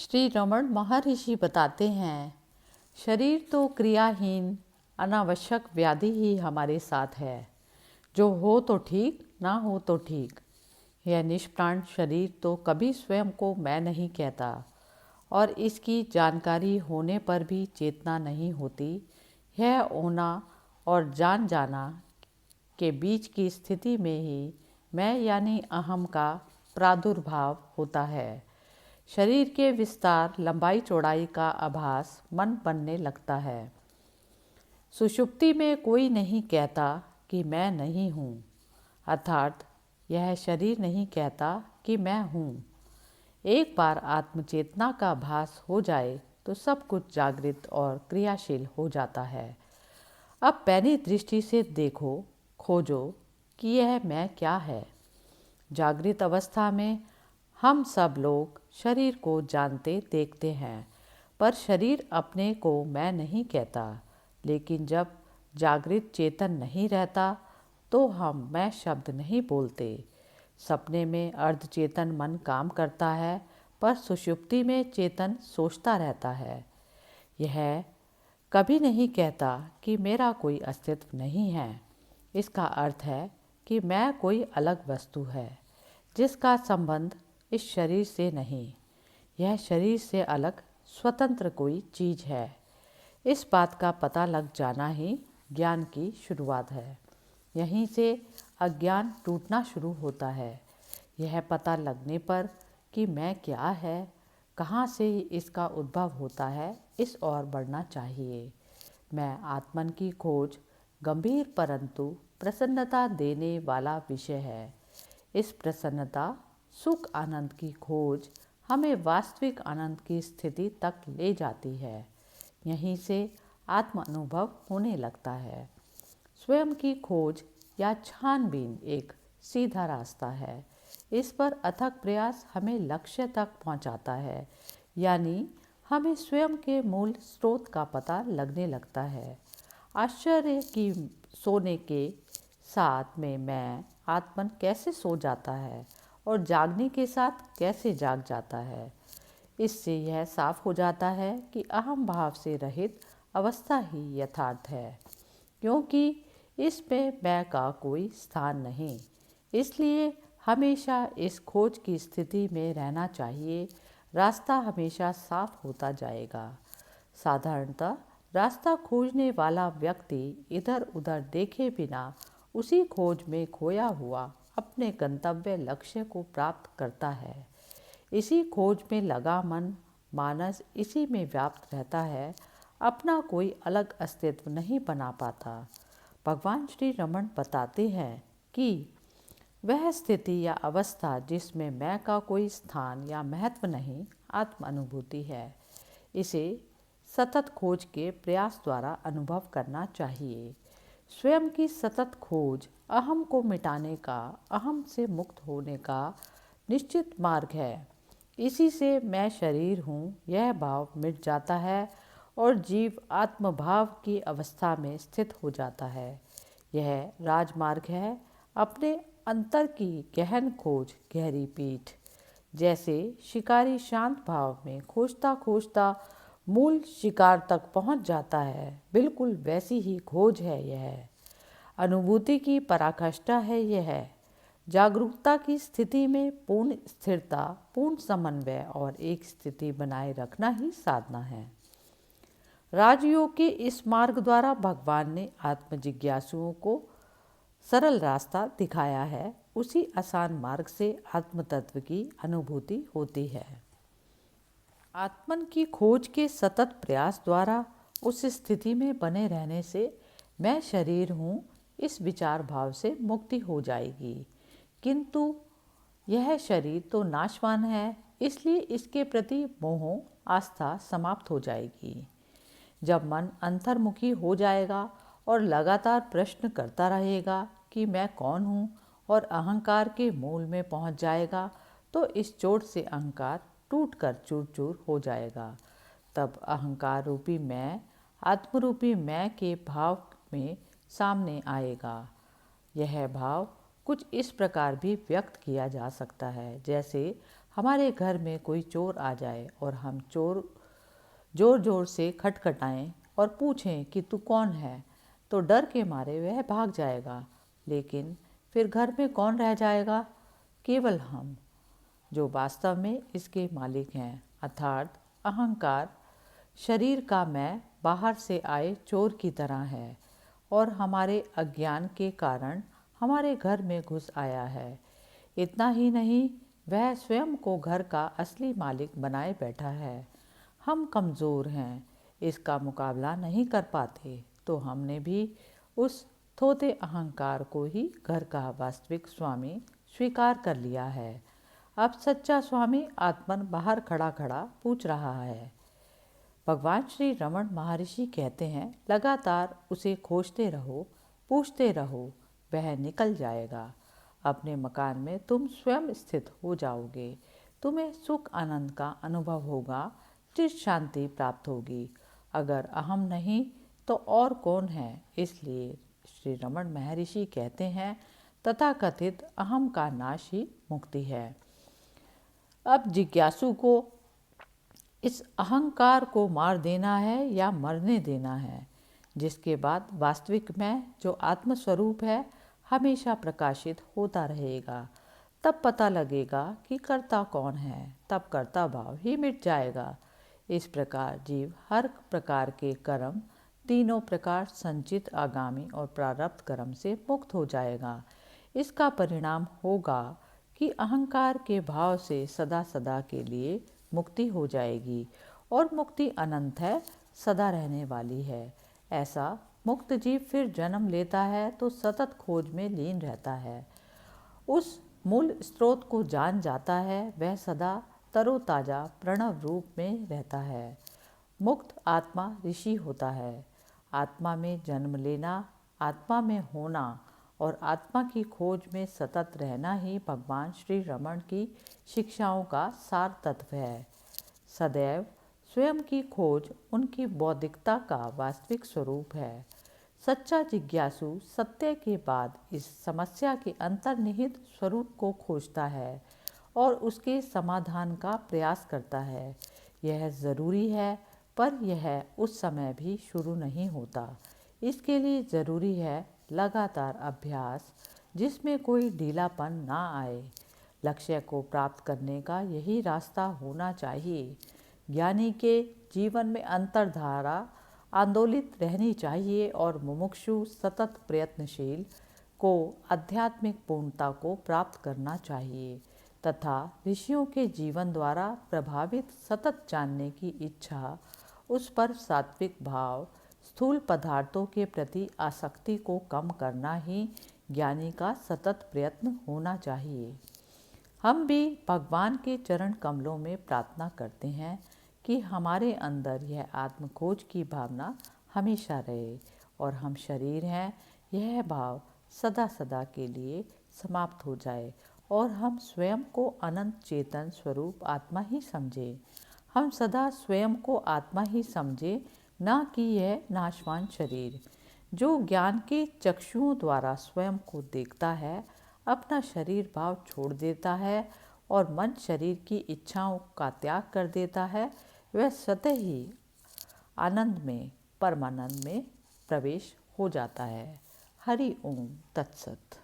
श्री रमण महर्षि बताते हैं, शरीर तो क्रियाहीन अनावश्यक व्याधि ही हमारे साथ है। जो हो तो ठीक, ना हो तो ठीक। यह निष्प्राण शरीर तो कभी स्वयं को मैं नहीं कहता और इसकी जानकारी होने पर भी चेतना नहीं होती। यह होना और जान जाना के बीच की स्थिति में ही मैं यानी अहम का प्रादुर्भाव होता है। शरीर के विस्तार लंबाई चौड़ाई का आभास मन बनने लगता है। सुषुप्ति में कोई नहीं कहता कि मैं नहीं हूँ, अर्थात यह शरीर नहीं कहता कि मैं हूँ। एक बार आत्मचेतना का भास हो जाए तो सब कुछ जागृत और क्रियाशील हो जाता है। अब पैनी दृष्टि से देखो, खोजो कि यह मैं क्या है। जागृत अवस्था में हम सब लोग शरीर को जानते देखते हैं, पर शरीर अपने को मैं नहीं कहता। लेकिन जब जागृत चेतन नहीं रहता तो हम मैं शब्द नहीं बोलते। सपने में अर्धचेतन मन काम करता है, पर सुषुप्ति में चेतन सोचता रहता है। यह कभी नहीं कहता कि मेरा कोई अस्तित्व नहीं है। इसका अर्थ है कि मैं कोई अलग वस्तु है जिसका संबंध इस शरीर से नहीं। यह शरीर से अलग स्वतंत्र कोई चीज़ है। इस बात का पता लग जाना ही ज्ञान की शुरुआत है। यहीं से अज्ञान टूटना शुरू होता है। यह पता लगने पर कि मैं क्या है, कहाँ से इसका उद्भव होता है, इस ओर बढ़ना चाहिए। मैं आत्मन की खोज गंभीर परंतु प्रसन्नता देने वाला विषय है। इस प्रसन्नता सुख आनंद की खोज हमें वास्तविक आनंद की स्थिति तक ले जाती है। यहीं से आत्म अनुभव होने लगता है। स्वयं की खोज या छानबीन एक सीधा रास्ता है। इस पर अथक प्रयास हमें लक्ष्य तक पहुंचाता है, यानी हमें स्वयं के मूल स्रोत का पता लगने लगता है। आश्चर्य की सोने के साथ में मैं आत्मन कैसे सो जाता है और जागने के साथ कैसे जाग जाता है। इससे यह साफ हो जाता है कि अहम भाव से रहित अवस्था ही यथार्थ है, क्योंकि इसमें मैं का कोई स्थान नहीं। इसलिए हमेशा इस खोज की स्थिति में रहना चाहिए। रास्ता हमेशा साफ होता जाएगा। साधारणतः रास्ता खोजने वाला व्यक्ति इधर उधर देखे बिना उसी खोज में खोया हुआ अपने गंतव्य लक्ष्य को प्राप्त करता है। इसी खोज में लगा मन मानस इसी में व्याप्त रहता है, अपना कोई अलग अस्तित्व नहीं बना पाता। भगवान श्री रमण बताते हैं कि वह स्थिति या अवस्था जिसमें मैं का कोई स्थान या महत्व नहीं, आत्म अनुभूति है। इसे सतत खोज के प्रयास द्वारा अनुभव करना चाहिए। स्वयं की सतत खोज अहम को मिटाने का, अहम से मुक्त होने का निश्चित मार्ग है। इसी से मैं शरीर हूँ यह भाव मिट जाता है और जीव आत्मभाव की अवस्था में स्थित हो जाता है। यह राजमार्ग है अपने अंतर की गहन खोज, गहरी पीठ। जैसे शिकारी शांत भाव में खोजता खोजता मूल शिकार तक पहुंच जाता है, बिल्कुल वैसी ही खोज है यह। अनुभूति की पराकाष्ठा है यह। जागरूकता की स्थिति में पूर्ण स्थिरता, पूर्ण समन्वय और एक स्थिति बनाए रखना ही साधना है। राजयोग के इस मार्ग द्वारा भगवान ने आत्मजिज्ञासुओं को सरल रास्ता दिखाया है। उसी आसान मार्ग से आत्म तत्व की अनुभूति होती है। आत्मन की खोज के सतत प्रयास द्वारा उस स्थिति में बने रहने से मैं शरीर हूँ इस विचार भाव से मुक्ति हो जाएगी। किंतु यह शरीर तो नाशवान है, इसलिए इसके प्रति मोह आस्था समाप्त हो जाएगी। जब मन अंतर्मुखी हो जाएगा और लगातार प्रश्न करता रहेगा कि मैं कौन हूँ और अहंकार के मूल में पहुँच जाएगा, तो इस चोट से अहंकार टूटकर चूर चूर हो जाएगा। तब अहंकार रूपी मैं आत्मरूपी मैं के भाव में सामने आएगा। यह भाव कुछ इस प्रकार भी व्यक्त किया जा सकता है, जैसे हमारे घर में कोई चोर आ जाए और हम जोर जोर से खटखटाएं और पूछें कि तू कौन है, तो डर के मारे वह भाग जाएगा। लेकिन फिर घर में कौन रह जाएगा? केवल हम, जो वास्तव में इसके मालिक हैं, अर्थात अहंकार। शरीर का मैं बाहर से आए चोर की तरह है और हमारे अज्ञान के कारण हमारे घर में घुस आया है। इतना ही नहीं, वह स्वयं को घर का असली मालिक बनाए बैठा है। हम कमज़ोर हैं, इसका मुकाबला नहीं कर पाते, तो हमने भी उस थोथे अहंकार को ही घर का वास्तविक स्वामी स्वीकार कर लिया है। अब सच्चा स्वामी आत्मन बाहर खड़ा खड़ा पूछ रहा है। भगवान श्री रमण महर्षि कहते हैं, लगातार उसे खोजते रहो, पूछते रहो, वह निकल जाएगा। अपने मकान में तुम स्वयं स्थित हो जाओगे। तुम्हें सुख आनंद का अनुभव होगा, चिर शांति प्राप्त होगी। अगर अहम नहीं तो और कौन है? इसलिए श्री रमण महर्षि कहते हैं, तथाकथित अहम का नाश ही मुक्ति है। अब जिज्ञासु को इस अहंकार को मार देना है या मरने देना है, जिसके बाद वास्तविक मैं जो आत्मस्वरूप है हमेशा प्रकाशित होता रहेगा। तब पता लगेगा कि कर्ता कौन है, तब कर्ता भाव ही मिट जाएगा। इस प्रकार जीव हर प्रकार के कर्म, तीनों प्रकार संचित, आगामी और प्रारब्ध कर्म से मुक्त हो जाएगा। इसका परिणाम होगा कि अहंकार के भाव से सदा सदा के लिए मुक्ति हो जाएगी और मुक्ति अनंत है, सदा रहने वाली है। ऐसा मुक्त जीव फिर जन्म लेता है तो सतत खोज में लीन रहता है। उस मूल स्रोत को जान जाता है, वह सदा तरोताजा प्रणव रूप में रहता है। मुक्त आत्मा ऋषि होता है। आत्मा में जन्म लेना, आत्मा में होना और आत्मा की खोज में सतत रहना ही भगवान श्री रमण की शिक्षाओं का सार तत्व है। सदैव स्वयं की खोज उनकी बौद्धिकता का वास्तविक स्वरूप है। सच्चा जिज्ञासु सत्य के बाद इस समस्या के अंतर्निहित स्वरूप को खोजता है और उसके समाधान का प्रयास करता है। यह ज़रूरी है, पर यह उस समय भी शुरू नहीं होता। इसके लिए ज़रूरी है लगातार अभ्यास, जिसमें कोई ढीलापन ना आए। लक्ष्य को प्राप्त करने का यही रास्ता होना चाहिए। ज्ञानी के जीवन में अंतर्धारा आंदोलित रहनी चाहिए और मुमुक्षु सतत प्रयत्नशील को आध्यात्मिक पूर्णता को प्राप्त करना चाहिए तथा ऋषियों के जीवन द्वारा प्रभावित सतत जानने की इच्छा, उस पर सात्विक भाव, स्थूल पदार्थों के प्रति आसक्ति को कम करना ही ज्ञानी का सतत प्रयत्न होना चाहिए। हम भी भगवान के चरण कमलों में प्रार्थना करते हैं कि हमारे अंदर यह आत्मखोज की भावना हमेशा रहे और हम शरीर हैं, यह भाव सदा सदा के लिए समाप्त हो जाए और हम स्वयं को अनंत चेतन स्वरूप आत्मा ही समझें। हम सदा स्वयं को आत्मा ही समझें, न कि यह नाशवान शरीर। जो ज्ञान के चक्षुओं द्वारा स्वयं को देखता है, अपना शरीर भाव छोड़ देता है और मन शरीर की इच्छाओं का त्याग कर देता है, वह स्वतः ही आनंद में, परमानंद में प्रवेश हो जाता है। हरि ओम तत्सत।